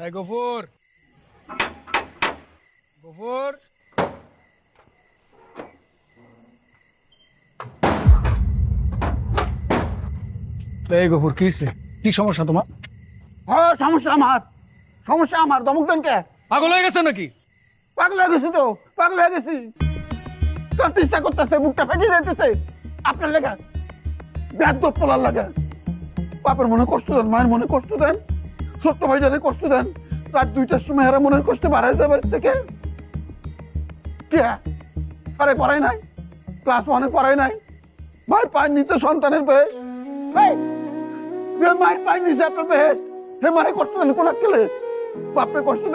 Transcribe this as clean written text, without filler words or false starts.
এই গফুর, গফুর। এই গফুর, কি সমস্যা তোমার? হ্যাঁ, সমস্যা আমার দমক দেন কে? পাগল হয়ে গেছে নাকি? পাগল হয়ে গেছি তো, পাগল হয়ে গেছি। কাঁদতে ইচ্ছা করতেছে, বুকটা ফেটে যেতেছে আপনার লেখা, ব্যাধ পোলার লাগা। বাপের মনে কষ্ট দেন, মায়ের মনে কষ্ট দেন, ছোট্ট ভাইটারে কষ্ট দেন। রাত 2টার সময় এরা মনের কষ্ট বাড়াই দেয় বাড়ি থেকে। কে আরে পড়াই নাই, ক্লাস 1-এ পড়াই নাই। ভাই পায় নিতে সন্তানের বেহেস, মায়ের পায় নিছে আপনার বেহেস। হে মারে কষ্ট দেন কোন কেলে? বাপরে কষ্ট দেন।